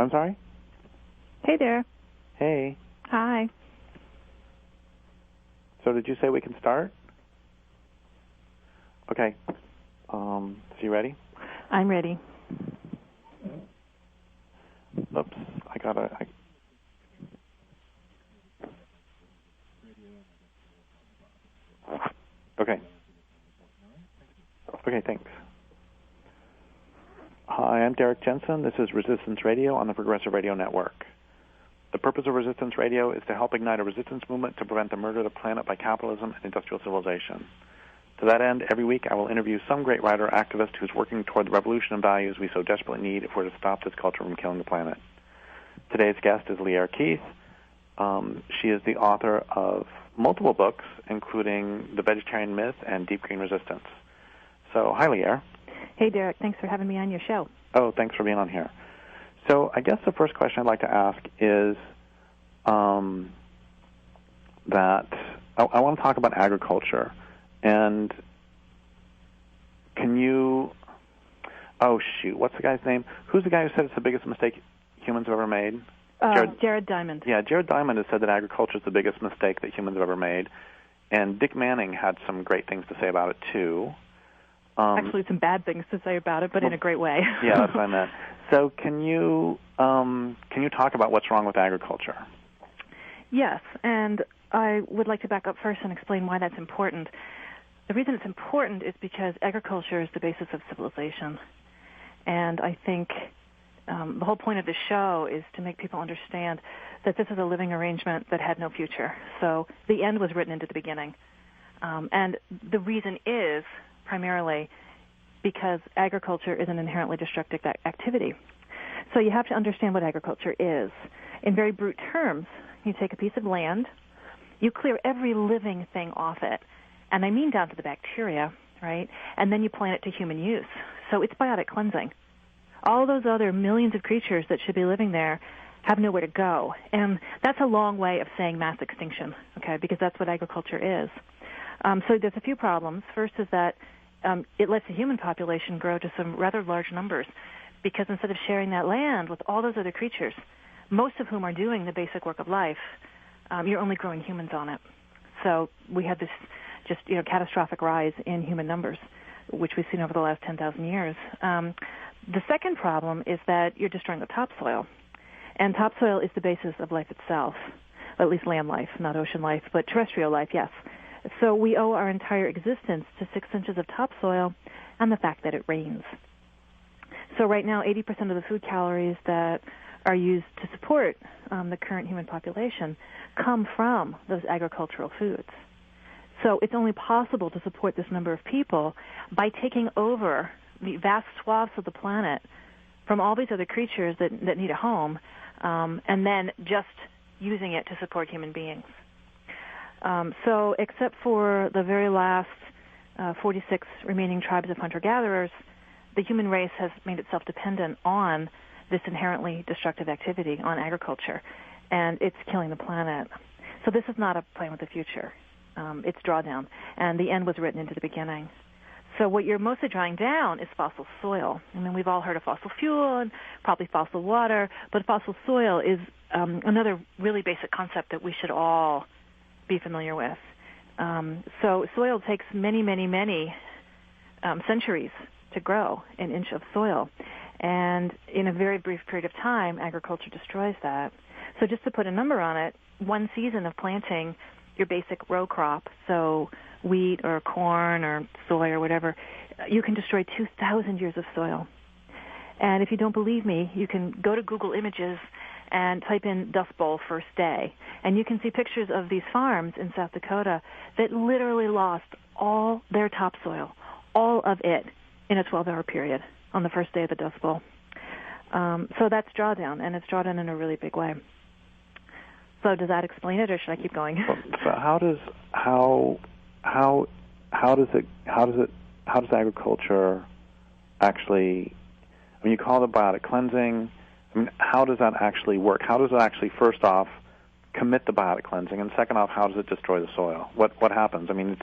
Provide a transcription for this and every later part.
I'm sorry? Hey there. Hey. Hi. So did you say we can start? Okay. So you ready? I'm ready. Oops. Okay. Okay, thanks. Hi, I'm Derrick Jensen. This is Resistance Radio on the Progressive Radio Network. The purpose of Resistance Radio is to help ignite a resistance movement to prevent the murder of the planet by capitalism and industrial civilization. To that end, every week I will interview some great writer or activist who's working toward the revolution and values we so desperately need if we're to stop this culture from killing the planet. Today's guest is Lierre Keith. She is the author of multiple books, including The Vegetarian Myth and Deep Green Resistance. So, hi, Lierre. Hey, Derrick. Thanks for having me on your show. Oh, thanks for being on here. So I guess the first question I'd like to ask is that I want to talk about agriculture. And can you... Oh, shoot. What's the guy's name? Who's the guy who said it's the biggest mistake humans have ever made? Jared Diamond. Yeah, Jared Diamond has said that agriculture is the biggest mistake that humans have ever made. And Dick Manning had some great things to say about it, too. Actually, some bad things to say about it, but in a great way. Yeah, that's what I meant. So can you talk about what's wrong with agriculture? Yes, and I would like to back up first and explain why that's important. The reason it's important is because agriculture is the basis of civilization. And I think the whole point of this show is to make people understand that this is a living arrangement that had no future. So the end was written into the beginning. And the reason is primarily because agriculture is an inherently destructive activity. So you have to understand what agriculture is. In very brute terms, you take a piece of land, you clear every living thing off it, and I mean down to the bacteria, right? And then you plant it to human use. So it's biotic cleansing. All those other millions of creatures that should be living there have nowhere to go. And that's a long way of saying mass extinction, okay, because that's what agriculture is. So there's a few problems. First is that it lets the human population grow to some rather large numbers because instead of sharing that land with all those other creatures, most of whom are doing the basic work of life, you're only growing humans on it. So we have this just catastrophic rise in human numbers, which we've seen over the last 10,000 years. The second problem is that you're destroying the topsoil. And topsoil is the basis of life itself, at least land life, not ocean life, but terrestrial life, yes. So we owe our entire existence to 6 inches of topsoil and the fact that it rains. So right now, 80% of the food calories that are used to support the current human population come from those agricultural foods. So it's only possible to support this number of people by taking over the vast swaths of the planet from all these other creatures that need a home and then just using it to support human beings. So except for the very last 46 remaining tribes of hunter-gatherers, the human race has made itself dependent on this inherently destructive activity, on agriculture, and it's killing the planet. So this is not a plan with the future. It's drawdown, and the end was written into the beginning. So what you're mostly drawing down is fossil soil. I mean, we've all heard of fossil fuel and probably fossil water, but fossil soil is another really basic concept that we should all be familiar with. So soil takes many, many, many centuries to grow an inch of soil. And in a very brief period of time, agriculture destroys that. So just to put a number on it, one season of planting your basic row crop, so wheat or corn or soy or whatever, you can destroy 2,000 years of soil. And if you don't believe me, you can go to Google Images and type in Dust Bowl first day. And you can see pictures of these farms in South Dakota that literally lost all their topsoil, all of it, in a 12-hour period on the first day of the Dust Bowl. So that's drawdown, and it's drawdown in a really big way. So does that explain it, or should I keep going? So how does agriculture actually? I mean, you call it biotic cleansing. I mean, how does that actually work? How does it actually, first off, commit the biotic cleansing, and second off, how does it destroy the soil? What happens? I mean,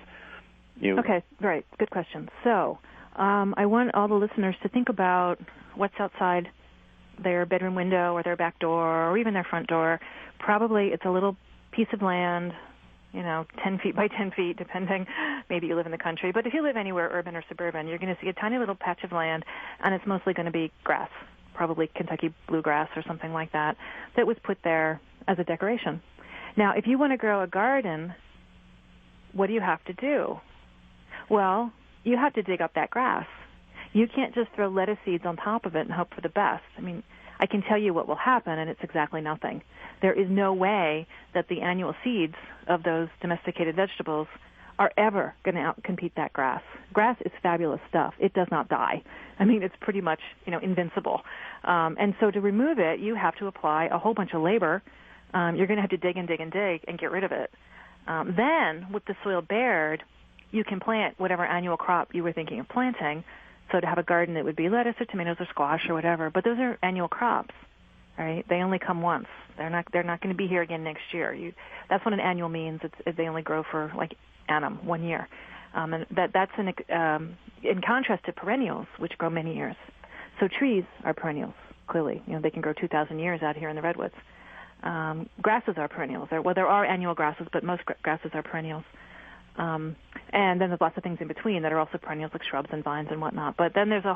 Okay, right. Good question. So I want all the listeners to think about what's outside their bedroom window or their back door or even their front door, probably it's a little piece of land, 10 feet by 10 feet, depending. Maybe you live in the country. But if you live anywhere, urban or suburban, you're going to see a tiny little patch of land, and it's mostly going to be grass, probably Kentucky bluegrass or something like that was put there as a decoration. Now, if you want to grow a garden, what do you have to do? Well, you have to dig up that grass. You can't just throw lettuce seeds on top of it and hope for the best. I mean, I can tell you what will happen, and it's exactly nothing. There is no way that the annual seeds of those domesticated vegetables are ever going to outcompete that grass. Grass is fabulous stuff. It does not die. I mean, it's pretty much, invincible. And so to remove it, you have to apply a whole bunch of labor. You're going to have to dig and dig and dig and get rid of it. Then, with the soil bared, you can plant whatever annual crop you were thinking of planting. So to have a garden, it would be lettuce or tomatoes or squash or whatever. But those are annual crops, right? They only come once. They're not going to be here again next year. That's what an annual means. They only grow for like annum, 1 year. And that's in contrast to perennials, which grow many years. So trees are perennials, clearly. They can grow 2,000 years out here in the redwoods. Grasses are perennials. There are annual grasses, but most grasses are perennials. And then there's lots of things in between that are also perennials, like shrubs and vines and whatnot. But then there's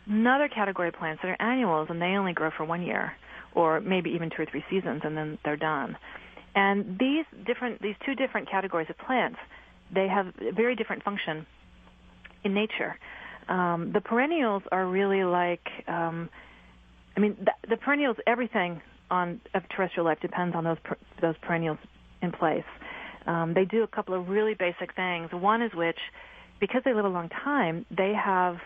another category of plants that are annuals, and they only grow for 1 year, or maybe even 2 or 3 seasons, and then they're done. And these two different categories of plants, they have a very different function in nature. The perennials are really like, the perennials, everything of terrestrial life depends on those perennials in place. They do a couple of really basic things. One is which, because they live a long time, they have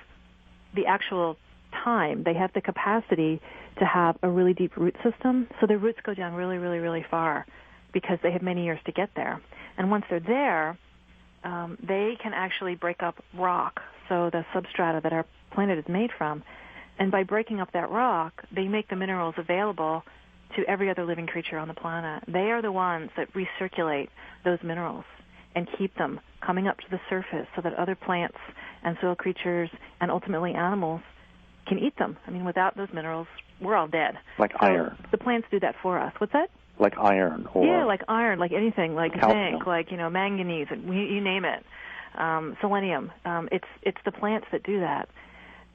the actual time. They have the capacity to have a really deep root system. So their roots go down really, really, really far because they have many years to get there. And once they're there, they can actually break up rock, so the substrata that our planet is made from. And by breaking up that rock, they make the minerals available to every other living creature on the planet. They are the ones that recirculate those minerals and keep them coming up to the surface so that other plants and soil creatures and ultimately animals can eat them. I mean, without those minerals, we're all dead. Like iron. The plants do that for us. What's that? Like iron. Yeah, like iron, like anything, like calcium. zinc, like, manganese, you name it. Selenium. It's the plants that do that.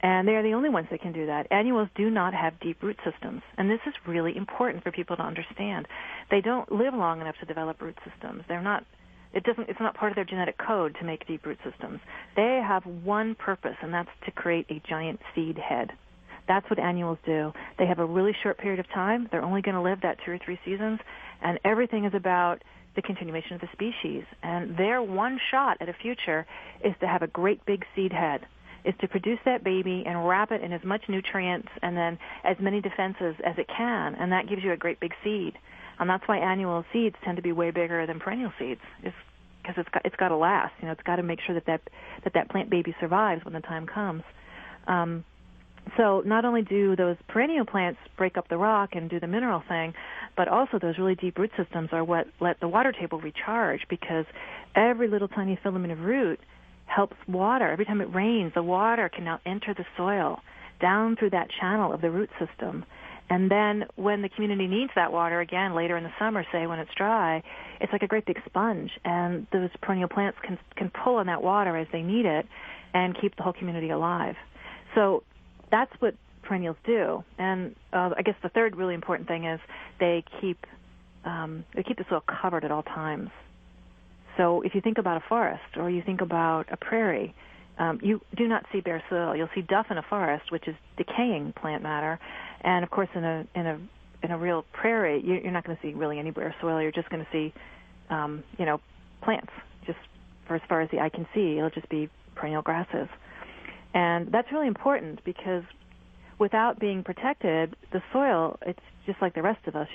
And they are the only ones that can do that. Annuals do not have deep root systems, and this is really important for people to understand. They don't live long enough to develop root systems. It's not part of their genetic code to make deep root systems. They have one purpose, and that's to create a giant seed head. That's what annuals do. They have a really short period of time. They're only going to live that 2 or 3 seasons, and everything is about the continuation of the species. And their one shot at a future is to have a great big seed head, is to produce that baby and wrap it in as much nutrients and then as many defenses as it can, and that gives you a great big seed. And that's why annual seeds tend to be way bigger than perennial seeds, because it's got to last. It's got to make sure that plant baby survives when the time comes. So not only do those perennial plants break up the rock and do the mineral thing, but also those really deep root systems are what let the water table recharge, because every little tiny filament of root helps water. Every time it rains, the water can now enter the soil down through that channel of the root system. And then when the community needs that water again later in the summer, say when it's dry, it's like a great big sponge, and those perennial plants can pull on that water as they need it and keep the whole community alive. So that's what perennials do. And I guess the third really important thing is they keep the soil covered at all times. So if you think about a forest or you think about a prairie, you do not see bare soil. You'll see duff in a forest, which is decaying plant matter, and of course in a real prairie, you're not going to see really any bare soil. You're just going to see, plants. Just for as far as the eye can see, it'll just be perennial grasses, and that's really important because without being protected, the soil, it's just like the rest of us.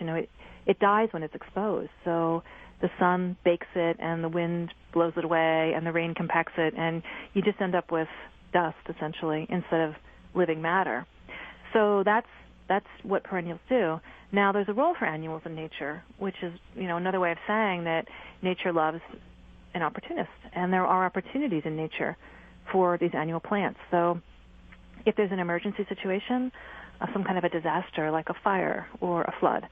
It dies when it's exposed. So the sun bakes it, and the wind blows it away, and the rain compacts it, and you just end up with dust, essentially, instead of living matter. So that's what perennials do. Now, there's a role for annuals in nature, which is, another way of saying that nature loves an opportunist, and there are opportunities in nature for these annual plants. So if there's an emergency situation, some kind of a disaster like a fire or a flood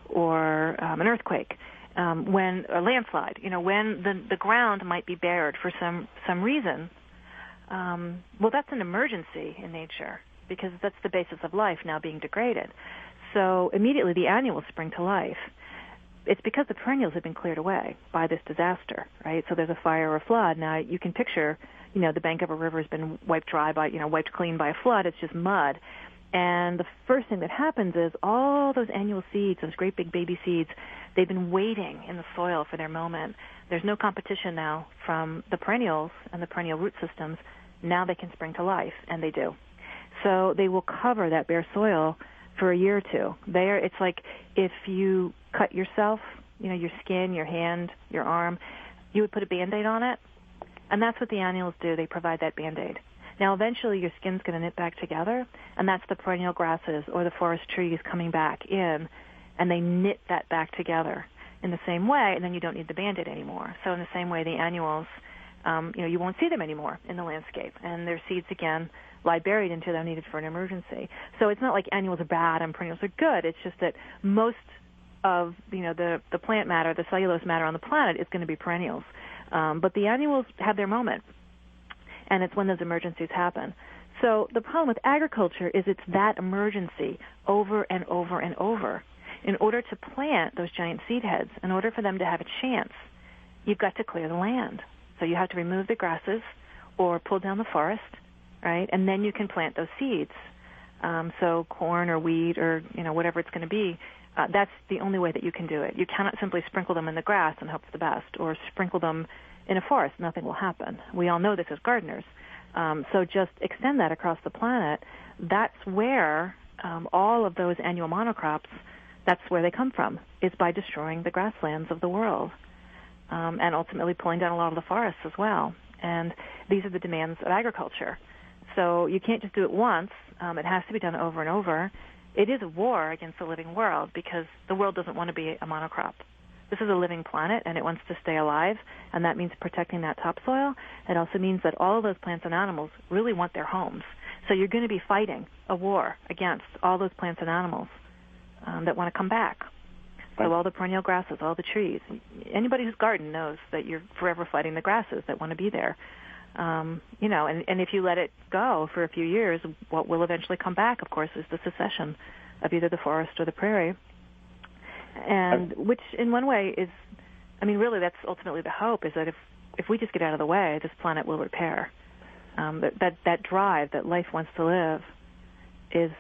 or an earthquake, when a landslide, when the ground might be bared for some reason, well, that's an emergency in nature because that's the basis of life now being degraded. So immediately the annuals spring to life. It's because the perennials have been cleared away by this disaster, right? So there's a fire or a flood. Now you can picture, the bank of a river has been wiped clean by a flood. It's just mud. And the first thing that happens is all those annual seeds, those great big baby seeds, they've been waiting in the soil for their moment. There's no competition now from the perennials and the perennial root systems. Now they can spring to life, and they do. So they will cover that bare soil for a year or two. It's like if you cut yourself, your skin, your hand, your arm, you would put a Band-Aid on it, and that's what the annuals do. They provide that Band-Aid. Now, eventually, your skin's going to knit back together, and that's the perennial grasses or the forest trees coming back in, and they knit that back together in the same way, and then you don't need the Band-Aid anymore. So in the same way, the annuals, you won't see them anymore in the landscape, and their seeds, again, lie buried until they're needed for an emergency. So it's not like annuals are bad and perennials are good. It's just that most of the plant matter, the cellulose matter on the planet is going to be perennials. But the annuals have their moment, and it's when those emergencies happen. So the problem with agriculture is it's that emergency over and over and over. In order to plant those giant seed heads, in order for them to have a chance, you've got to clear the land. So you have to remove the grasses or pull down the forest, right? And then you can plant those seeds. So corn or wheat or, whatever it's going to be, that's the only way that you can do it. You cannot simply sprinkle them in the grass and hope for the best, or sprinkle them in a forest. Nothing will happen. We all know this as gardeners. So just extend that across the planet. That's where all of those annual monocrops, that's where they come from, is by destroying the grasslands of the world, and ultimately pulling down a lot of the forests as well. And these are the demands of agriculture. So you can't just do it once. It has to be done over and over. It is a war against the living world because the world doesn't want to be a monocrop. This is a living planet, and it wants to stay alive, and that means protecting that topsoil. It also means that all of those plants and animals really want their homes. So you're going to be fighting a war against all those plants and animals that want to come back. Right. So all the perennial grasses, all the trees. Anybody who's gardened knows that you're forever fighting the grasses that want to be there. And if you let it go for a few years, what will eventually come back, of course, is the secession of either the forest or the prairie. And which in one way is, really that's ultimately the hope, is that if we just get out of the way, this planet will repair. That drive that life wants to live is,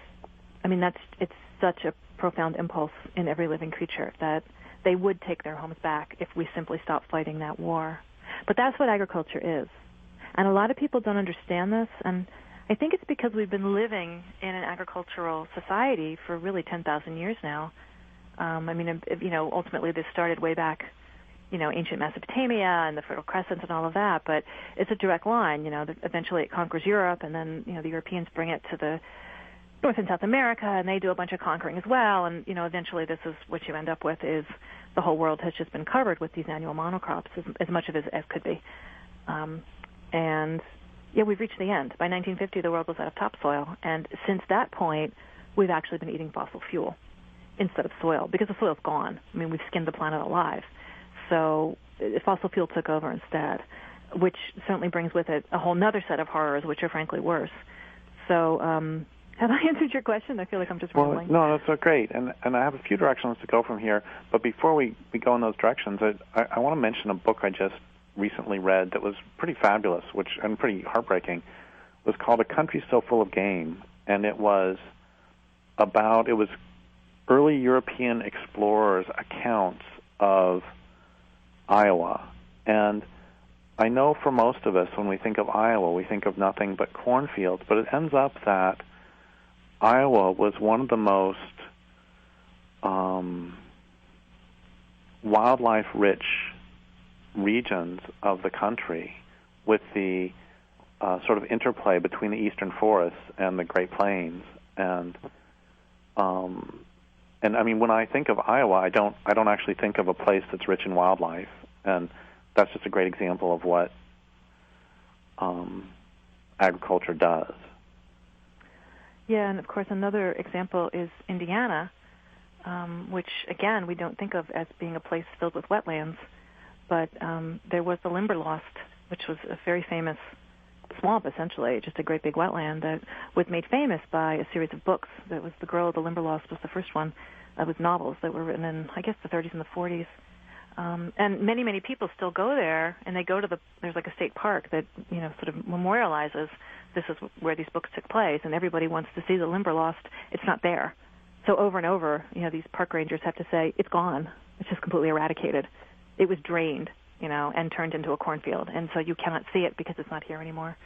it's such a profound impulse in every living creature that they would take their homes back if we simply stopped fighting that war. But that's what agriculture is. And a lot of people don't understand this, and I think it's because we've been living in an agricultural society for really 10,000 years now. Ultimately this started way back, ancient Mesopotamia and the Fertile Crescent and all of that, but it's a direct line. Eventually it conquers Europe, and then, the Europeans bring it to the North and South America, and they do a bunch of conquering as well, and, eventually this is what you end up with, is the whole world has just been covered with these annual monocrops, as much of it as could be. We've reached the end. By 1950, the world was out of topsoil, and since that point, we've actually been eating fossil fuel instead of soil, because the soil's gone. We've skinned the planet alive. So fossil fuel took over instead, which certainly brings with it a whole other set of horrors, which are frankly worse. So have I answered your question? I feel like I'm just rambling. No, that's so great. And I have a few directions to go from here. But before we go in those directions, I want to mention a book I just recently read that was pretty fabulous, and pretty heartbreaking. It was called A Country So Full of Game, and it was early European explorers' accounts of Iowa. And I know for most of us, when we think of Iowa, we think of nothing but cornfields, but it ends up that Iowa was one of the most wildlife-rich regions of the country, with the sort of interplay between the eastern forests and the Great Plains. And when I think of Iowa, I don't actually think of a place that's rich in wildlife, and that's just a great example of what agriculture does. Yeah, and of course another example is Indiana, which, again, we don't think of as being a place filled with wetlands, but there was the Limberlost, which was a very famous swamp, essentially, just a great big wetland that was made famous by a series of books. That was The Girl of the Limberlost was the first one. It was novels that were written in, I guess, the 30s and the 40s. And many, many people still go there, and they go to there's like a state park that, sort of memorializes this is where these books took place, and everybody wants to see the Limberlost. It's not there. So over and over, these park rangers have to say, it's gone. It's just completely eradicated. It was drained, and turned into a cornfield. And so you cannot see it because it's not here anymore.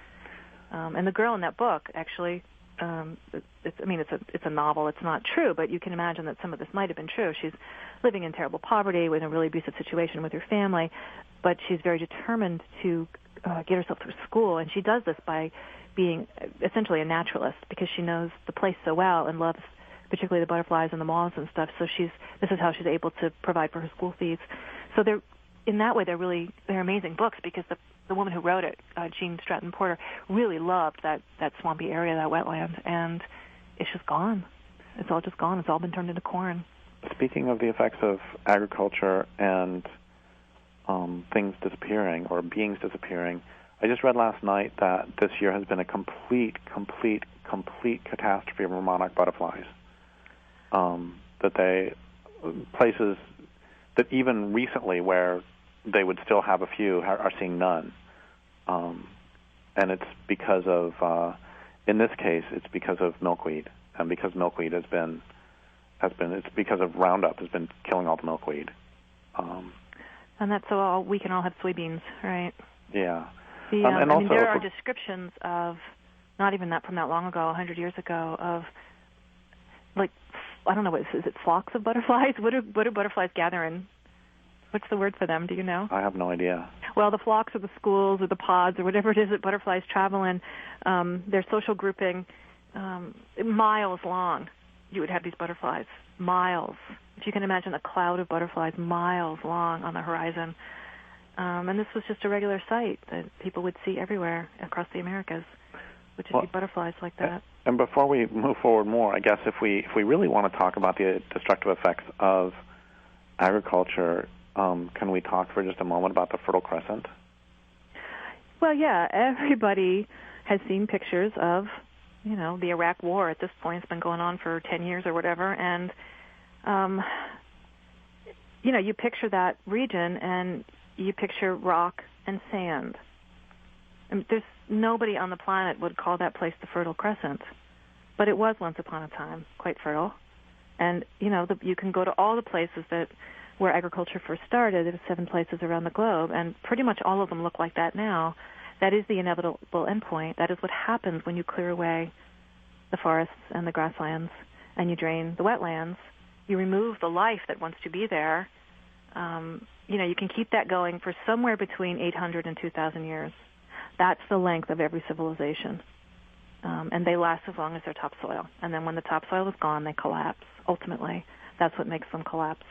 And the girl in that book, actually, it's a novel. It's not true, but you can imagine that some of this might have been true. She's living in terrible poverty with a really abusive situation with her family, but she's very determined to get herself through school. And she does this by being essentially a naturalist because she knows the place so well and loves particularly the butterflies and the moths and stuff. So this is how she's able to provide for her school fees. So in that way, they're amazing books because the woman who wrote it, Jean Stratton Porter, really loved that swampy area, that wetland, and it's just gone. It's all just gone. It's all been turned into corn. Speaking of the effects of agriculture and things disappearing or beings disappearing, I just read last night that this year has been a complete catastrophe for monarch butterflies. Places that even recently where they would still have a few are seeing none. And it's because of, in this case, it's because of milkweed. And because milkweed it's because of Roundup has been killing all the milkweed. And that's so we can all have soybeans, right? Yeah. And there are descriptions of, not even that from that long ago, 100 years ago, of, like, I don't know, is it flocks of butterflies? What do butterflies gather in? What's the word for them? Do you know? I have no idea. Well, the flocks or the schools or the pods or whatever it is that butterflies travel in, their social grouping, miles long, you would have these butterflies, miles. If you can imagine a cloud of butterflies miles long on the horizon. And this was just a regular sight that people would see everywhere across the Americas, which would be butterflies like that. And before we move forward more, I guess if we really want to talk about the destructive effects of agriculture, can we talk for just a moment about the Fertile Crescent? Well, yeah, everybody has seen pictures of, the Iraq War at this point. It's been going on for 10 years or whatever, and, you picture that region and you picture rock and sand. And there's nobody on the planet would call that place the Fertile Crescent, but it was once upon a time quite fertile. And, you can go to all the places where agriculture first started. There were 7 places around the globe, and pretty much all of them look like that now. That is the inevitable endpoint. That is what happens when you clear away the forests and the grasslands and you drain the wetlands. You remove the life that wants to be there. You can keep that going for somewhere between 800 and 2,000 years. That's the length of every civilization. And they last as long as their topsoil. And then when the topsoil is gone, they collapse, ultimately. That's what makes them collapse.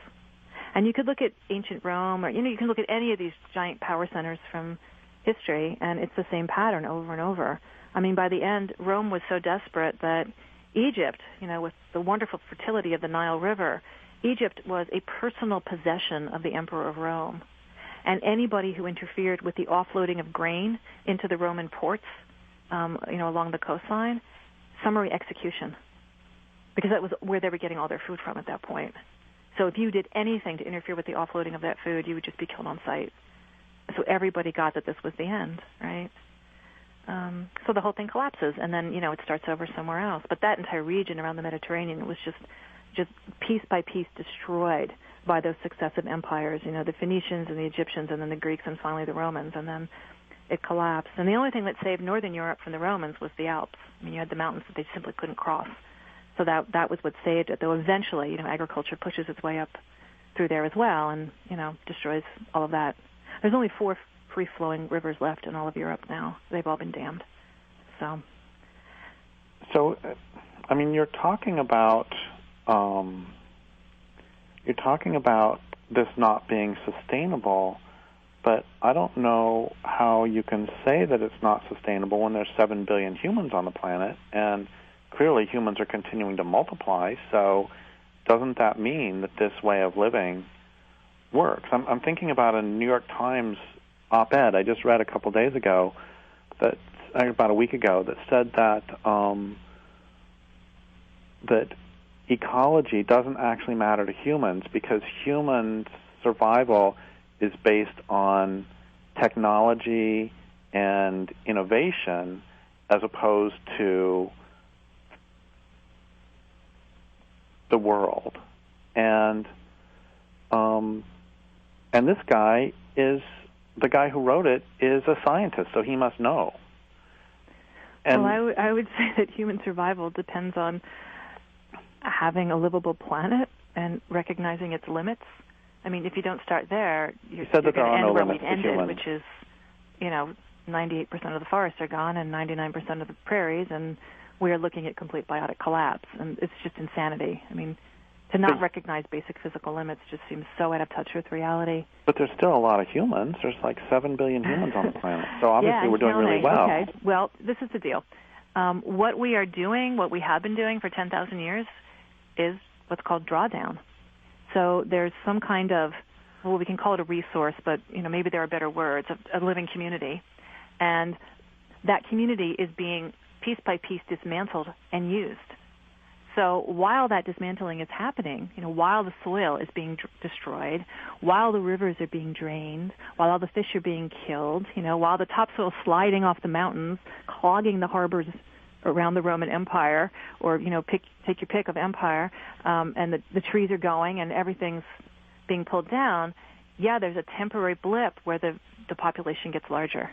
And you could look at ancient Rome, or, you can look at any of these giant power centers from history, and it's the same pattern over and over. I mean, by the end, Rome was so desperate that Egypt, with the wonderful fertility of the Nile River, Egypt was a personal possession of the Emperor of Rome. And anybody who interfered with the offloading of grain into the Roman ports, along the coastline, summary execution, because that was where they were getting all their food from at that point. So if you did anything to interfere with the offloading of that food, you would just be killed on sight. So everybody got that this was the end, right? So the whole thing collapses, and then, it starts over somewhere else. But that entire region around the Mediterranean was just piece by piece destroyed by those successive empires, the Phoenicians and the Egyptians and then the Greeks and finally the Romans, and then it collapsed. And the only thing that saved northern Europe from the Romans was the Alps. I mean, you had the mountains that they simply couldn't cross. So that was what saved it, though eventually, agriculture pushes its way up through there as well and, destroys all of that. There's only 4 free-flowing rivers left in all of Europe now. They've all been dammed. So, I mean, you're talking about this not being sustainable, but I don't know how you can say that it's not sustainable when there's 7 billion humans on the planet, and clearly humans are continuing to multiply, so doesn't that mean that this way of living works? I'm thinking about a New York Times op-ed I just read a couple days ago, about a week ago, that said that that ecology doesn't actually matter to humans because human survival is based on technology and innovation as opposed to the world. And this guy the guy who wrote it is a scientist, so he must know. And well, I would say that human survival depends on having a livable planet and recognizing its limits. I mean, if you don't start there, you're going to end where we've ended, which is, 98% of the forests are gone and 99% of the prairies, and we are looking at complete biotic collapse. And it's just insanity. I mean, to not recognize basic physical limits just seems so out of touch with reality. But there's still a lot of humans. There's like 7 billion humans on the planet. So obviously we're doing really well. Okay. Well, this is the deal. What we are doing, what we have been doing for 10,000 years, is what's called drawdown. So there's some kind of, well, we can call it a resource, but maybe there are better words, a living community. And that community is being piece by piece dismantled and used. So while that dismantling is happening, while the soil is being destroyed, while the rivers are being drained, while all the fish are being killed, while the topsoil is sliding off the mountains, clogging the harbors around the Roman Empire, or take your pick of empire, and the trees are going and everything's being pulled down. Yeah, there's a temporary blip where the population gets larger.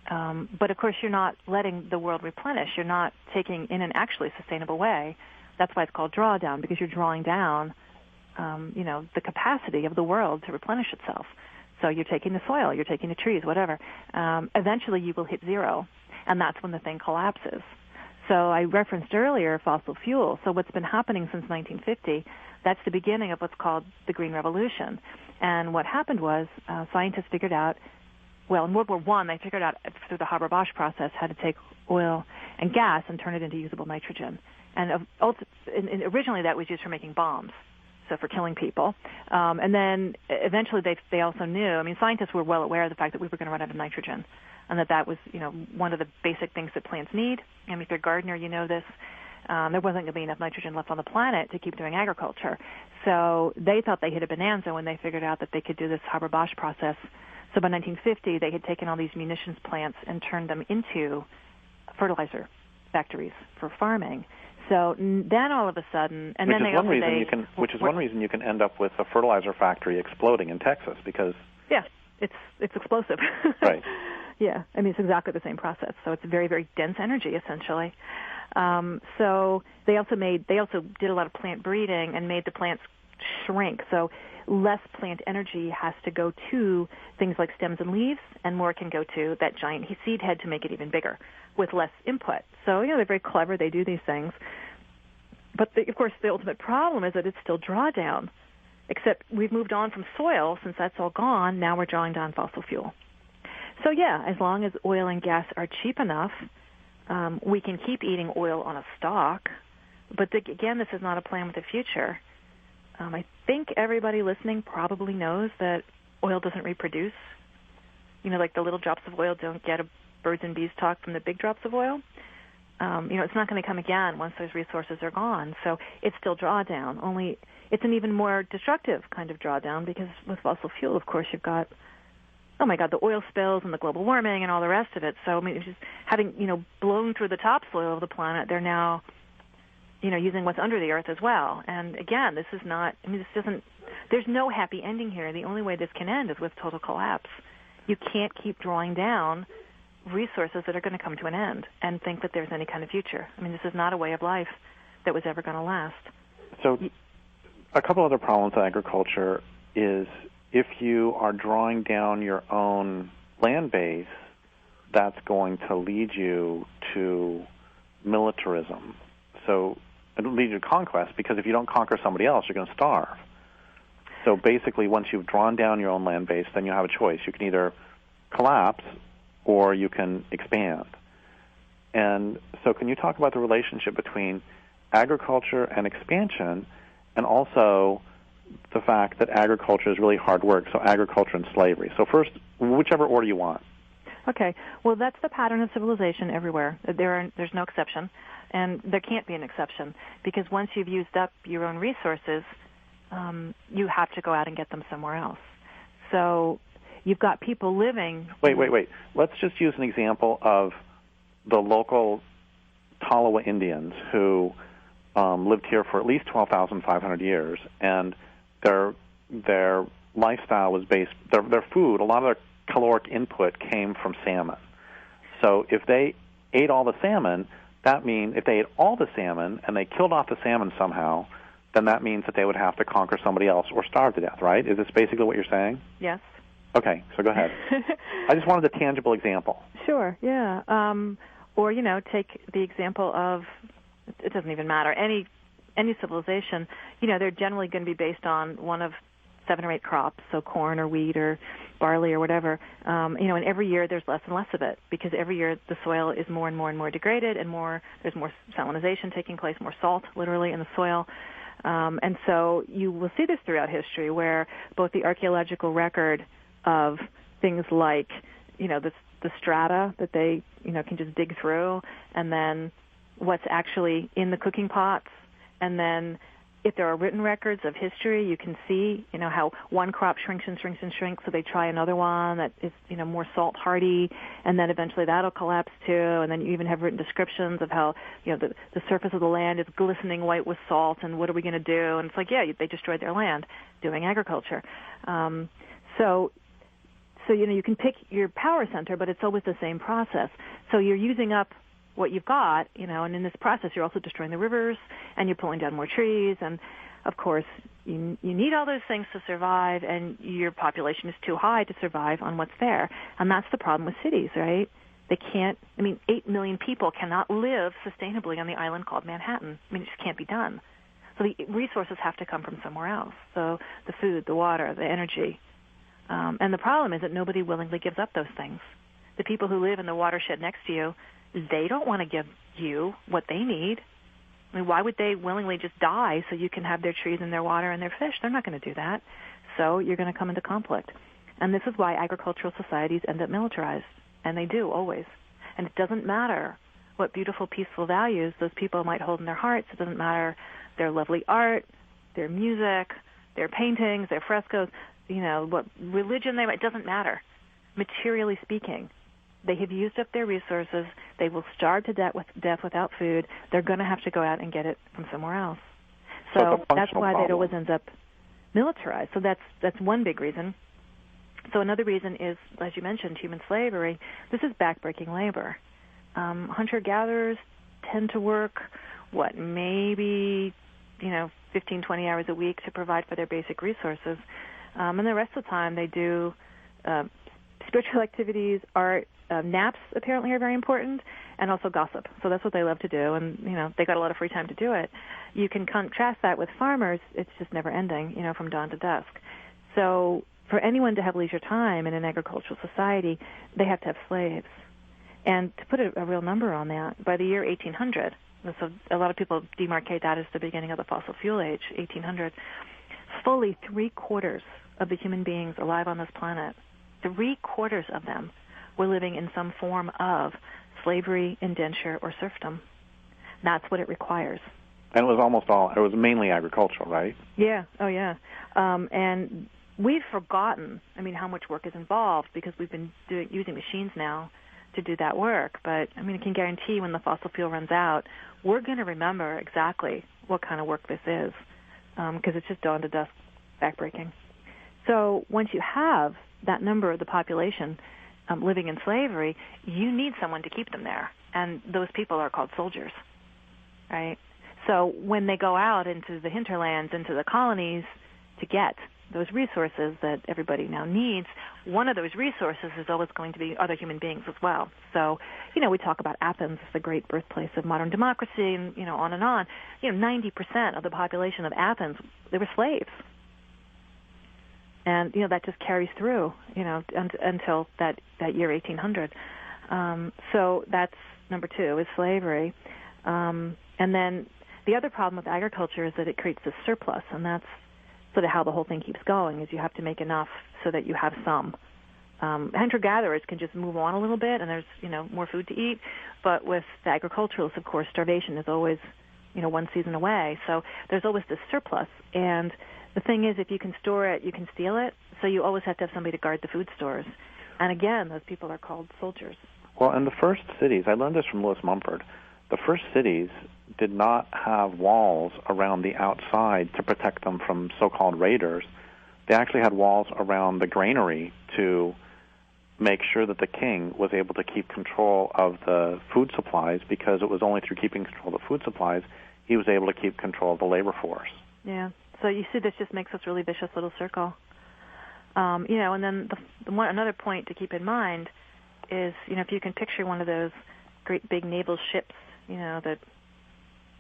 But of course, you're not letting the world replenish. You're not taking in an actually sustainable way. That's why it's called drawdown, because you're drawing down, the capacity of the world to replenish itself. So you're taking the soil, you're taking the trees, whatever. Eventually, you will hit zero, and that's when the thing collapses. So I referenced earlier fossil fuel. So what's been happening since 1950, that's the beginning of what's called the Green Revolution. And what happened was scientists figured out, well, in World War I, they figured out through the Haber-Bosch process how to take oil and gas and turn it into usable nitrogen. And originally that was used for making bombs, so for killing people. And then eventually they also knew, scientists were well aware of the fact that we were going to run out of nitrogen, and that was, one of the basic things that plants need. And if you're a gardener, you know this. There wasn't going to be enough nitrogen left on the planet to keep doing agriculture. So they thought they hit a bonanza when they figured out that they could do this Haber-Bosch process. So by 1950, they had taken all these munitions plants and turned them into fertilizer factories for farming. So then all of a sudden, and which then is one reason you can end up with a fertilizer factory exploding in Texas, because it's explosive. Right. Yeah, it's exactly the same process. So it's very, very dense energy essentially. So they also did a lot of plant breeding and made the plants shrink. So less plant energy has to go to things like stems and leaves, and more can go to that giant seed head to make it even bigger with less input. So, they're very clever. They do these things. But, of course, the ultimate problem is that it's still drawdown, except we've moved on from soil. Since that's all gone, now we're drawing down fossil fuel. So, as long as oil and gas are cheap enough, we can keep eating oil on a stock. But, again, this is not a plan with the future. I think everybody listening probably knows that oil doesn't reproduce. Like the little drops of oil don't get a birds and bees talk from the big drops of oil. It's not going to come again once those resources are gone. So it's still drawdown, only it's an even more destructive kind of drawdown, because with fossil fuel, of course, you've got, the oil spills and the global warming and all the rest of it. So, it's just having, blown through the topsoil of the planet, they're now using what's under the earth as well. And again, this is not, there's no happy ending here. The only way this can end is with total collapse. You can't keep drawing down resources that are going to come to an end and think that there's any kind of future. This is not a way of life that was ever going to last. So a couple other problems with agriculture is if you are drawing down your own land base, that's going to lead you to militarism. So it'll lead you to conquest, because if you don't conquer somebody else, you're going to starve. So basically, once you've drawn down your own land base, then you have a choice. You can either collapse or you can expand. And so can you talk about the relationship between agriculture and expansion, and also the fact that agriculture is really hard work, so agriculture and slavery? So first, whichever order you want. Okay. Well, that's the pattern of civilization everywhere. There's no exception, and there can't be an exception, because once you've used up your own resources, you have to go out and get them somewhere else. So you've got people living... Wait. Let's just use an example of the local Tolowa Indians who lived here for at least 12,500 years, and their lifestyle was based... Their food, a lot of their caloric input came from salmon. So if they ate all the salmon, that means if they ate all the salmon and they killed off the salmon somehow, then that means that they would have to conquer somebody else or starve to death, right? Is this basically what you're saying? Yes. Okay, so go ahead. I just wanted a tangible example. Sure, yeah. Or, take the example of, it doesn't even matter, any civilization, they're generally going to be based on one of 7 or 8 crops, so corn or wheat or barley or whatever. And every year there's less and less of it, because every year the soil is more and more and more degraded, and there's more salinization taking place, more salt literally in the soil. And so you will see this throughout history, where both the archaeological record of things like, the strata that they, can just dig through, and then what's actually in the cooking pots, and then if there are written records of history, you can see, how one crop shrinks and shrinks and shrinks, so they try another one that is, more salt hardy, and then eventually that'll collapse too. And then you even have written descriptions of how, the surface of the land is glistening white with salt, and what are we going to do? And it's like, yeah, they destroyed their land doing agriculture. So you can pick your power center, but it's always the same process. So you're using up what you've got, and in this process you're also destroying the rivers, and you're pulling down more trees, and of course you need all those things to survive, and your population is too high to survive on what's there. And that's the problem with cities, right? They can't, 8 million people cannot live sustainably on the island called Manhattan. It just can't be done. So the resources have to come from somewhere else. So the food, the water, the energy. And the problem is that nobody willingly gives up those things. The people who live in the watershed next to you, they don't want to give you what they need. Why would they willingly just die so you can have their trees and their water and their fish? They're not going to do that. So you're going to come into conflict. And this is why agricultural societies end up militarized. And they do, always. And it doesn't matter what beautiful, peaceful values those people might hold in their hearts. It doesn't matter their lovely art, their music, their paintings, their frescoes, what religion they might. It doesn't matter. Materially speaking, they have used up their resources. They will starve to death without food. They're going to have to go out and get it from somewhere else. So that's why it always ends up militarized. So that's one big reason. So another reason is, as you mentioned, human slavery. This is backbreaking labor. Hunter-gatherers tend to work, maybe 15, 20 hours a week to provide for their basic resources. And the rest of the time they do spiritual activities, art, naps apparently are very important, and also gossip. So that's what they love to do, and they got a lot of free time to do it. You can contrast that with farmers. It's just never ending, from dawn to dusk. So for anyone to have leisure time in an agricultural society, they have to have slaves. And to put a real number on that, by the year 1800, so a lot of people demarcate that as the beginning of the fossil fuel age, 1800, fully 3/4 of the human beings alive on this planet, 3/4 of them were living in some form of slavery, indenture, or serfdom. That's what it requires. And it was mainly agricultural, right? Yeah, oh yeah. And we've forgotten, how much work is involved, because we've been using machines now to do that work. But, I can guarantee when the fossil fuel runs out, we're going to remember exactly what kind of work this is, because it's just dawn to dusk backbreaking. So once you have that number of the population living in slavery, you need someone to keep them there. And those people are called soldiers, right? So when they go out into the hinterlands, into the colonies to get those resources that everybody now needs, one of those resources is always going to be other human beings as well. So, we talk about Athens as the great birthplace of modern democracy, and, on and on. 90% of the population of Athens, they were slaves. And, that just carries through, until that year 1800. So that's number two, is slavery. And then the other problem with agriculture is that it creates this surplus, and that's sort of how the whole thing keeps going, is you have to make enough so that you have some. Hunter-gatherers can just move on a little bit, and there's, more food to eat. But with the agriculturalists, of course, starvation is always, one season away. So there's always this surplus. And the thing is, if you can store it, you can steal it. So you always have to have somebody to guard the food stores. And again, those people are called soldiers. Well, and the first cities, I learned this from Lewis Mumford, the first cities did not have walls around the outside to protect them from so-called raiders. They actually had walls around the granary to make sure that the king was able to keep control of the food supplies, because it was only through keeping control of the food supplies he was able to keep control of the labor force. Yeah. So you see, this just makes this really vicious little circle. And then another point to keep in mind is, if you can picture one of those great big naval ships, that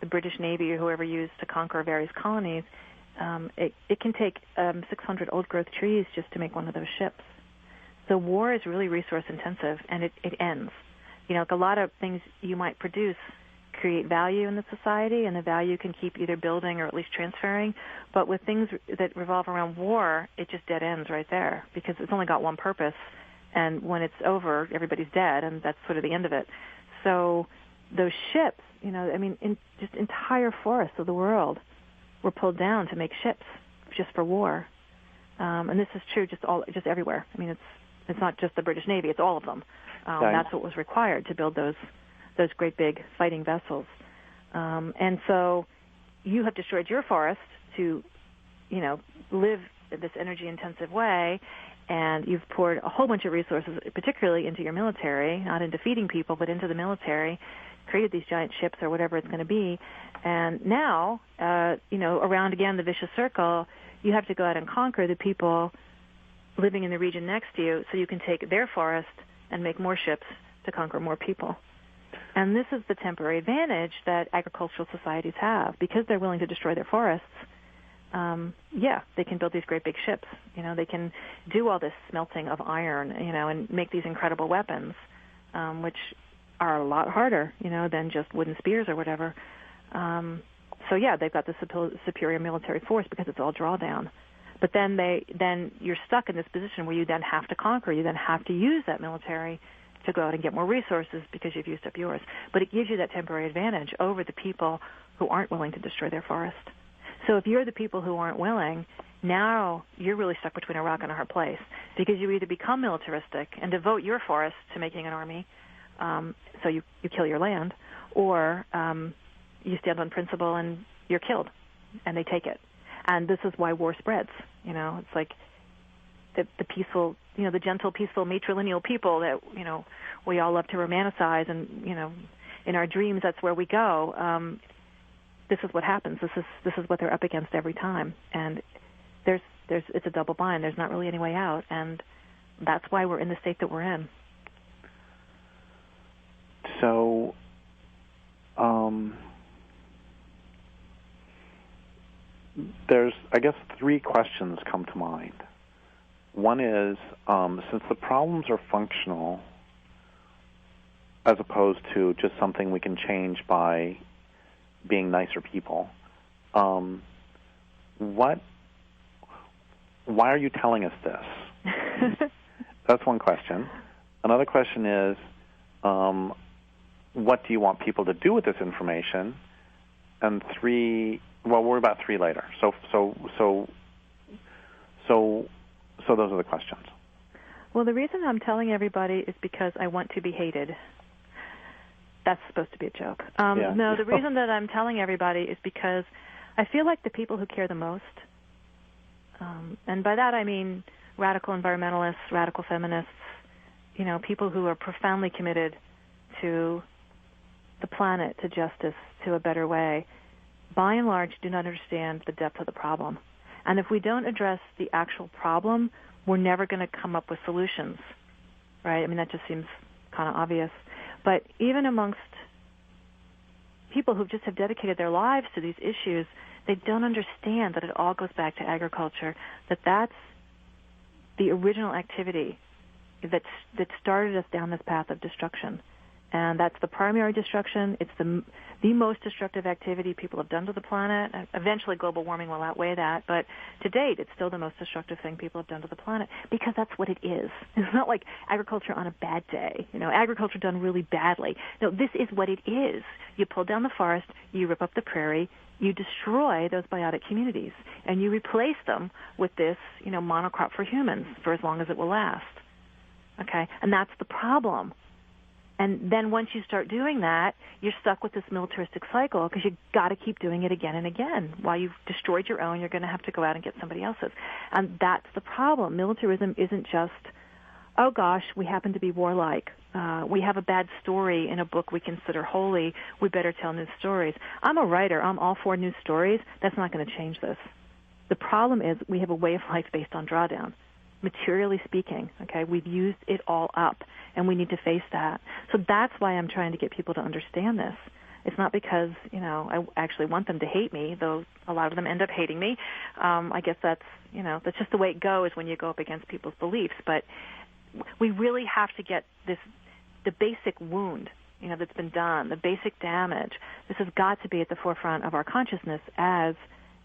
the British Navy or whoever used to conquer various colonies, it can take 600 old-growth trees just to make one of those ships. So war is really resource-intensive, and it ends. A lot of things you might produce create value in the society, and the value can keep either building or at least transferring. But with things that revolve around war, it just dead ends right there, because it's only got one purpose, and when it's over, everybody's dead, and that's sort of the end of it. So those ships, just entire forests of the world were pulled down to make ships just for war. And this is true just everywhere. It's not just the British Navy; it's all of them. That's what was required to build those great big fighting vessels. And so you have destroyed your forest to, live this energy-intensive way, and you've poured a whole bunch of resources, particularly into your military, not into feeding people, but into the military, created these giant ships or whatever it's going to be. And now, around again the vicious circle, you have to go out and conquer the people living in the region next to you, so you can take their forest and make more ships to conquer more people. And this is the temporary advantage that agricultural societies have. Because they're willing to destroy their forests, they can build these great big ships. They can do all this smelting of iron, and make these incredible weapons, which are a lot harder, than just wooden spears or whatever. They've got the superior military force because it's all drawdown. But then you're stuck in this position where you then have to conquer. You then have to use that military to go out and get more resources because you've used up yours. But it gives you that temporary advantage over the people who aren't willing to destroy their forest. So if you're the people who aren't willing, now you're really stuck between a rock and a hard place, because you either become militaristic and devote your forest to making an army, so you kill your land, or you stand on principle and you're killed, and they take it. And this is why war spreads. It's like the peaceful, the gentle, peaceful, matrilineal people that, we all love to romanticize, and, in our dreams, that's where we go. This is what happens. This is what they're up against every time. And it's a double bind. There's not really any way out. And that's why we're in the state that we're in. So, there's, I guess, three questions come to mind. One is, since the problems are functional, as opposed to just something we can change by being nicer people, why are you telling us this? That's one question. Another question is, what do you want people to do with this information? And three, well, we'll worry about three later. So those are the questions. Well, the reason I'm telling everybody is because I want to be hated. That's supposed to be a joke. No, the reason that I'm telling everybody is because I feel like the people who care the most, and by that I mean radical environmentalists, radical feminists, people who are profoundly committed to the planet, to justice, to a better way, by and large do not understand the depth of the problem. And if we don't address the actual problem, we're never going to come up with solutions, right? That just seems kind of obvious. But even amongst people who just have dedicated their lives to these issues, they don't understand that it all goes back to agriculture, that that's the original activity that started us down this path of destruction. And that's the primary destruction. It's the most destructive activity people have done to the planet. Eventually, global warming will outweigh that. But to date, it's still the most destructive thing people have done to the planet because that's what it is. It's not like agriculture on a bad day. Agriculture done really badly. No, this is what it is. You pull down the forest, you rip up the prairie, you destroy those biotic communities, and you replace them with this, monocrop for humans for as long as it will last. Okay? And that's the problem. And then once you start doing that, you're stuck with this militaristic cycle because you've got to keep doing it again and again. While you've destroyed your own, you're going to have to go out and get somebody else's. And that's the problem. Militarism isn't just, oh gosh, we happen to be warlike. We have a bad story in a book we consider holy. We better tell new stories. I'm a writer. I'm all for new stories. That's not going to change this. The problem is we have a way of life based on drawdown. Materially speaking, okay, we've used it all up, and we need to face that. So that's why I'm trying to get people to understand this. It's not because, I actually want them to hate me, though a lot of them end up hating me. I guess that's just the way it goes when you go up against people's beliefs. But we really have to get the basic wound, that's been done, the basic damage. This has got to be at the forefront of our consciousness as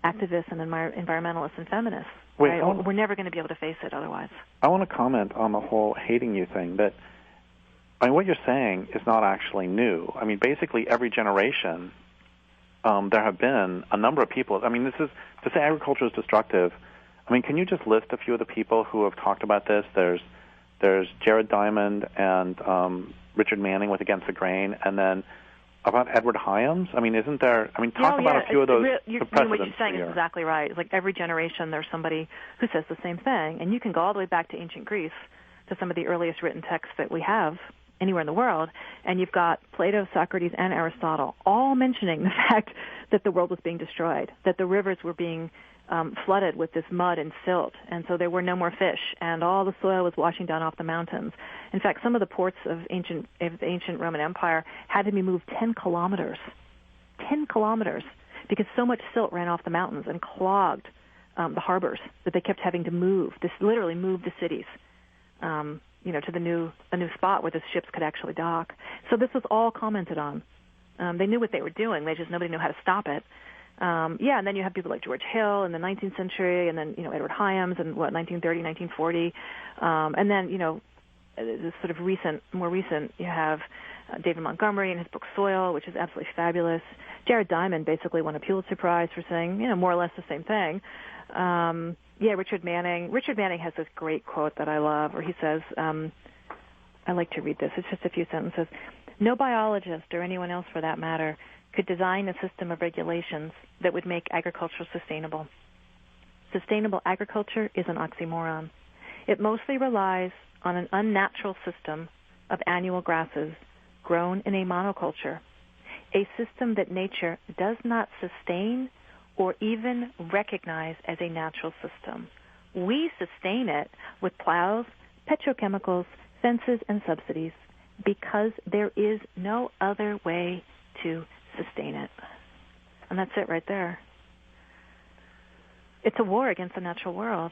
activists and environmentalists and feminists. Wait, right? We're never going to be able to face it otherwise. I want to comment on the whole hating you thing. That what you're saying is not actually new. Basically every generation, there have been a number of people. This is to say agriculture is destructive. Can you just list a few of the people who have talked about this? There's Jared Diamond and Richard Manning with Against the Grain, and then about Edward Hyams? Isn't there? Talk about a few of those. What you're saying is exactly right. It's like every generation there's somebody who says the same thing, and you can go all the way back to ancient Greece to some of the earliest written texts that we have anywhere in the world, and you've got Plato, Socrates, and Aristotle all mentioning the fact that the world was being destroyed, that the rivers were being flooded with this mud and silt, and so there were no more fish, and all the soil was washing down off the mountains. In fact, some of the ports of the ancient Roman Empire had to be moved 10 kilometers, because so much silt ran off the mountains and clogged the harbors that they kept having to move. This literally moved the cities, to a new spot where the ships could actually dock. So this was all commented on. They knew what they were doing. Nobody knew how to stop it. And then you have people like George Hill in the 19th century, and then, Edward Hyams in, 1930, 1940. And then, this sort of more recent, you have David Montgomery and his book Soil, which is absolutely fabulous. Jared Diamond basically won a Pulitzer Prize for saying, more or less the same thing. Richard Manning. Richard Manning has this great quote that I love, where he says, I like to read this. It's just a few sentences. No biologist, or anyone else for that matter, could design a system of regulations that would make agriculture sustainable. Sustainable agriculture is an oxymoron. It mostly relies on an unnatural system of annual grasses grown in a monoculture, a system that nature does not sustain or even recognize as a natural system. We sustain it with plows, petrochemicals, fences, and subsidies because there is no other way to sustain it. And that's it right there. It's a war against the natural world.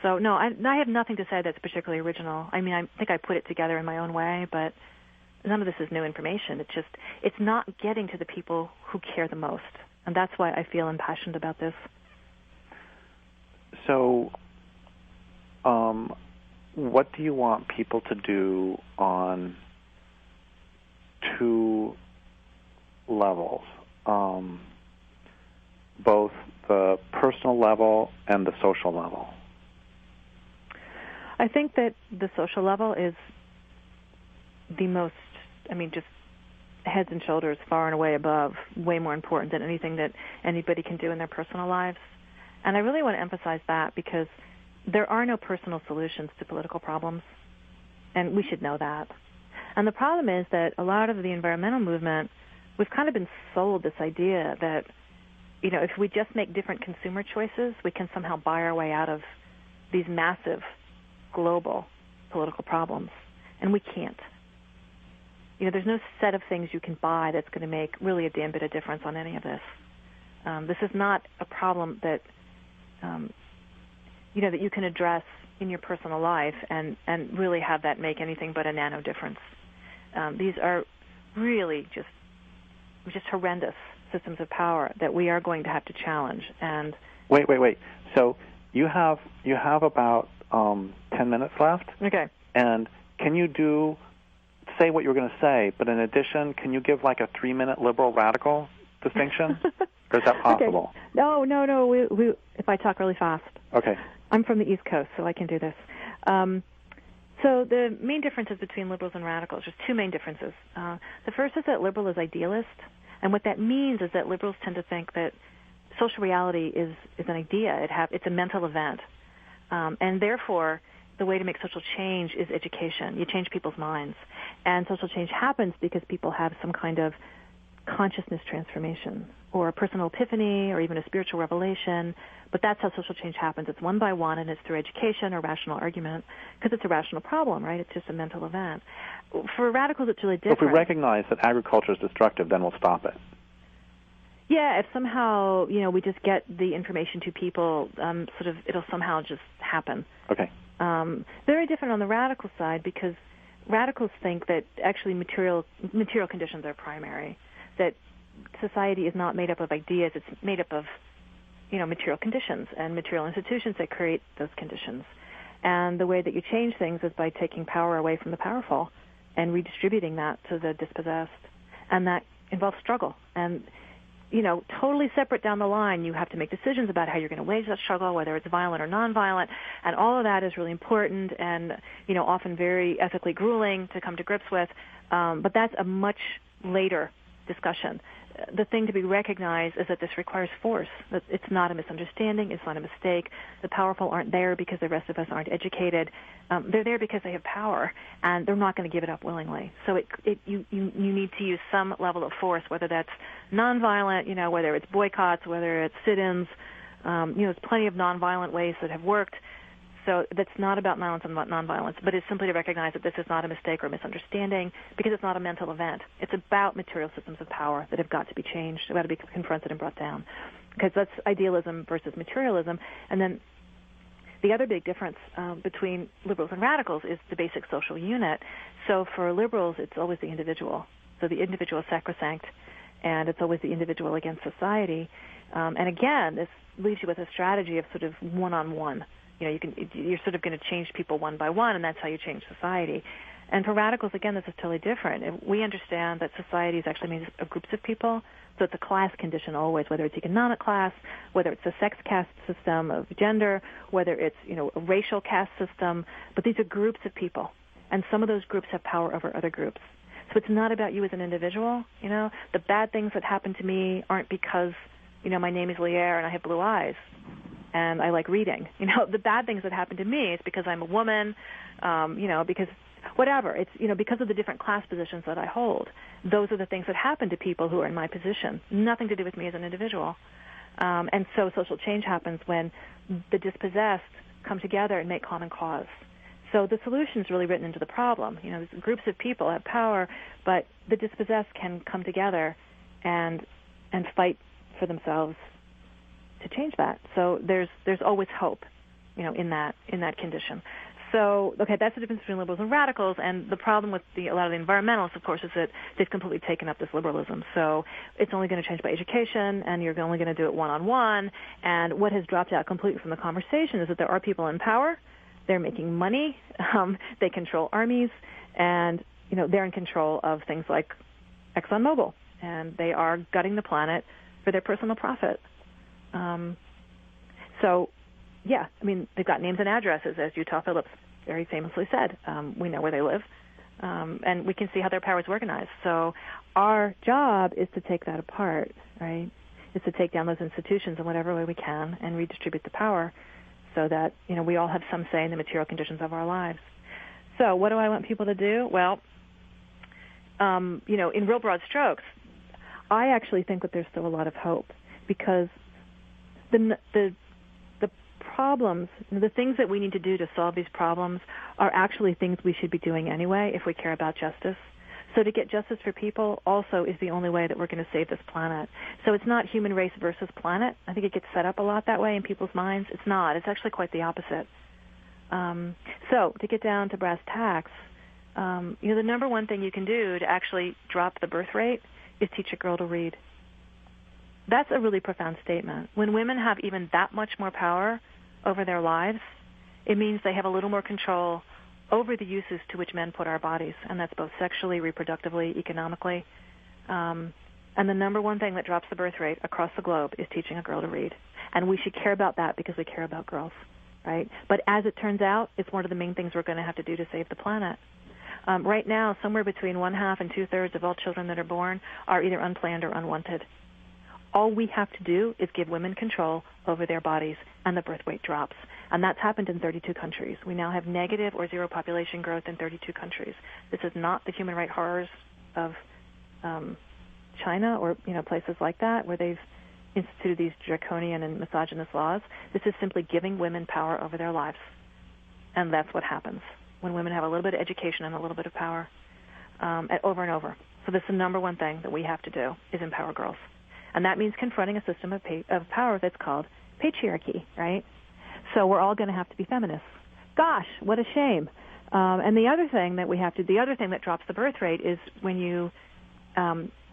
So, no, I have nothing to say that's particularly original. I think I put it together in my own way, but none of this is new information. It's not getting to the people who care the most. And that's why I feel impassioned about this. So, what do you want people to do on two levels, both the personal level and the social level? I think that the social level is the most, just heads and shoulders, far and away above, way more important than anything that anybody can do in their personal lives. And I really want to emphasize that because there are no personal solutions to political problems, and we should know that. And the problem is that a lot of the environmental movement, we've kind of been sold this idea that, if we just make different consumer choices, we can somehow buy our way out of these massive global political problems. And we can't. There's no set of things you can buy that's going to make really a damn bit of difference on any of this. This is not a problem that, that you can address in your personal life and really have that make anything but a nano difference. These are really just horrendous systems of power that we are going to have to challenge. And wait. So you have about 10 minutes left. Okay. And can you say what you were going to say, but in addition, can you give like a 3-minute liberal radical distinction? Or is that possible? Okay. No. We if I talk really fast. Okay. I'm from the East Coast, so I can do this. So the main differences between liberals and radicals, there's two main differences. The first is that liberal is idealist, and what that means is that liberals tend to think that social reality is an idea. It's a mental event, and therefore the way to make social change is education. You change people's minds, and social change happens because people have some kind of consciousness transformation or a personal epiphany or even a spiritual revelation. But that's how social change happens. It's one by one, and it's through education or rational argument, because it's a rational problem, right? It's just a mental event. For radicals, it's really different. If we recognize that agriculture is destructive, then we'll stop it. Yeah, if somehow, we just get the information to people, it'll somehow just happen. Okay. Very different on the radical side, because radicals think that actually material conditions are primary, that society is not made up of ideas, it's made up of material conditions and material institutions that create those conditions. And the way that you change things is by taking power away from the powerful and redistributing that to the dispossessed. And that involves struggle. And, totally separate down the line, you have to make decisions about how you're going to wage that struggle, whether it's violent or nonviolent. And all of that is really important and, often very ethically grueling to come to grips with. But that's a much later discussion. The thing to be recognized is that this requires force. That it's not a misunderstanding. It's not a mistake. The powerful aren't there because the rest of us aren't educated. They're there because they have power, and they're not going to give it up willingly. So you need to use some level of force, whether that's nonviolent, whether it's boycotts, whether it's sit-ins. There's plenty of nonviolent ways that have worked. So that's not about violence and nonviolence, but it's simply to recognize that this is not a mistake or a misunderstanding because it's not a mental event. It's about material systems of power that have got to be changed, have got to be confronted and brought down. Because that's idealism versus materialism. And then the other big difference between liberals and radicals is the basic social unit. So for liberals, it's always the individual. So the individual is sacrosanct, and it's always the individual against society. And again, this leaves you with a strategy of sort of one-on-one. You're sort of going to change people one by one, and that's how you change society. And for radicals, again, this is totally different. We understand that society is actually made of groups of people, so it's a class condition always, whether it's economic class, whether it's a sex caste system of gender, whether it's, a racial caste system, but these are groups of people, and some of those groups have power over other groups. So it's not about you as an individual. The bad things that happen to me aren't because, my name is Lierre and I have blue eyes and I like reading. The bad things that happen to me is because I'm a woman, because whatever. It's, because of the different class positions that I hold. Those are the things that happen to people who are in my position. Nothing to do with me as an individual. And so social change happens when the dispossessed come together and make common cause. So the solution is really written into the problem. Groups of people have power, but the dispossessed can come together and fight for themselves to change that. So there's always hope, in that condition. So, okay, that's the difference between liberals and radicals, and the problem with a lot of the environmentalists, of course, is that they've completely taken up this liberalism. So it's only going to change by education, and you're only going to do it one-on-one, and what has dropped out completely from the conversation is that there are people in power, they're making money, they control armies, and, they're in control of things like ExxonMobil, and they are gutting the planet for their personal profit. They've got names and addresses, as Utah Phillips very famously said. We know where they live, and we can see how their power is organized. So our job is to take that apart, right? Is to take down those institutions in whatever way we can and redistribute the power so that, we all have some say in the material conditions of our lives. So what do I want people to do? Well, in real broad strokes, I actually think that there's still a lot of hope because the problems, the things that we need to do to solve these problems are actually things we should be doing anyway if we care about justice. So to get justice for people also is the only way that we're going to save this planet. So it's not human race versus planet. I think it gets set up a lot that way in people's minds. It's not. It's actually quite the opposite. So to get down to brass tacks, the number one thing you can do to actually drop the birth rate is teach a girl to read. That's a really profound statement. When women have even that much more power over their lives, it means they have a little more control over the uses to which men put our bodies, and that's both sexually, reproductively, economically. And the number one thing that drops the birth rate across the globe is teaching a girl to read. And we should care about that because we care about girls, right? But as it turns out, it's one of the main things we're going to have to do to save the planet. Right now, somewhere between 1/2 and 2/3 of all children that are born are either unplanned or unwanted. All we have to do is give women control over their bodies, and the birth rate drops. And that's happened in 32 countries. We now have negative or zero population growth in 32 countries. This is not the human rights horrors of China or places like that where they've instituted these draconian and misogynist laws. This is simply giving women power over their lives. And that's what happens when women have a little bit of education and a little bit of power over and over. So this is the number one thing that we have to do is empower girls. And that means confronting a system of power that's called patriarchy, right? So we're all going to have to be feminists. Gosh, what a shame. And the other thing that the other thing that drops the birth rate is when you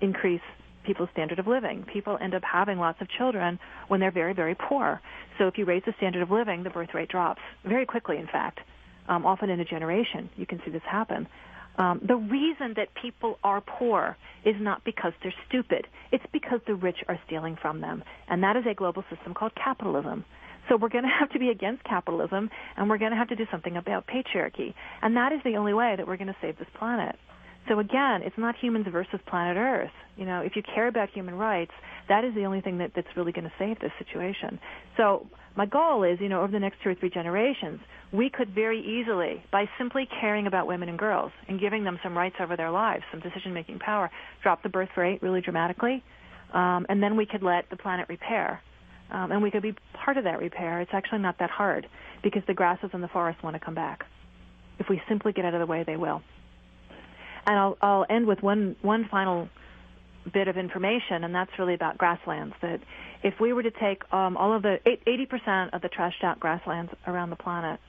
increase people's standard of living. People end up having lots of children when they're very, very poor. So if you raise the standard of living, the birth rate drops very quickly, in fact. Often in a generation, you can see this happen. The reason that people are poor is not because they're stupid. It's because the rich are stealing from them. And that is a global system called capitalism. So we're going to have to be against capitalism, and we're going to have to do something about patriarchy. And that is the only way that we're going to save this planet. So again, it's not humans versus planet Earth. If you care about human rights, that is the only thing that's really going to save this situation. So my goal is, over the next 2 or 3 generations, we could very easily, by simply caring about women and girls and giving them some rights over their lives, some decision-making power, drop the birth rate really dramatically, and then we could let the planet repair. And we could be part of that repair. It's actually not that hard because the grasses and the forests want to come back. If we simply get out of the way, they will. And I'll end with one final bit of information, and that's really about grasslands. That if we were to take all of the 80% of the trashed out grasslands around the planet,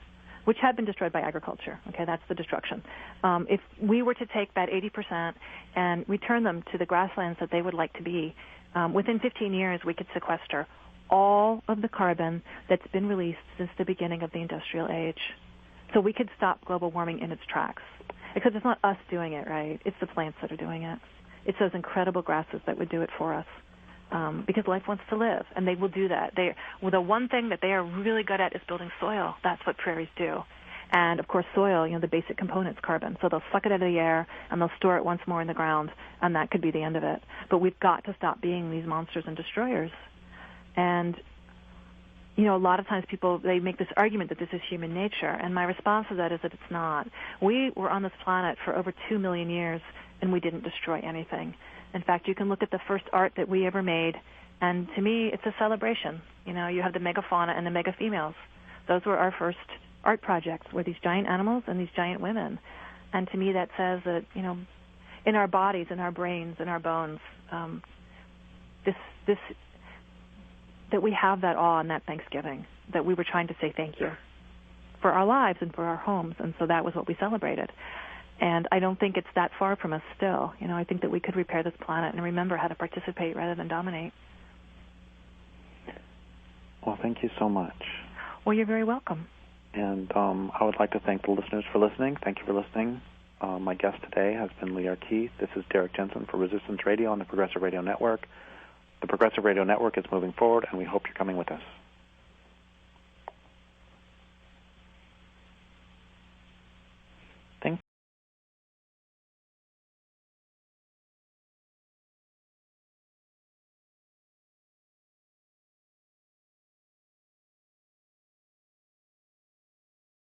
which have been destroyed by agriculture, okay, that's the destruction. If we were to take that 80% and return them to the grasslands that they would like to be, within 15 years we could sequester all of the carbon that's been released since the beginning of the industrial age. So we could stop global warming in its tracks. Except it's not us doing it, right? It's the plants that are doing it. It's those incredible grasses that would do it for us because life wants to live, and they will do that. The one thing that they are really good at is building soil. That's what prairies do. And, of course, soil, the basic component's carbon. So they'll suck it out of the air, and they'll store it once more in the ground, and that could be the end of it. But we've got to stop being these monsters and destroyers. And a lot of times they make this argument that this is human nature, and my response to that is that it's not. We were on this planet for over 2 million years, and we didn't destroy anything. In fact, you can look at the first art that we ever made, and to me, it's a celebration. You have the megafauna and the megafemales. Those were our first art projects, were these giant animals and these giant women. And to me, that says that, in our bodies, in our brains, in our bones, that we have that awe and that thanksgiving, that we were trying to say thank you for our lives and for our homes, and so that was what we celebrated. And I don't think it's that far from us still. I think that we could repair this planet and remember how to participate rather than dominate. Well, thank you so much. Well, you're very welcome. And I would like to thank the listeners for listening. Thank you for listening. My guest today has been Lierre Keith. This is Derrick Jensen for Resistance Radio on the Progressive Radio Network. The Progressive Radio Network is moving forward, and we hope you're coming with us.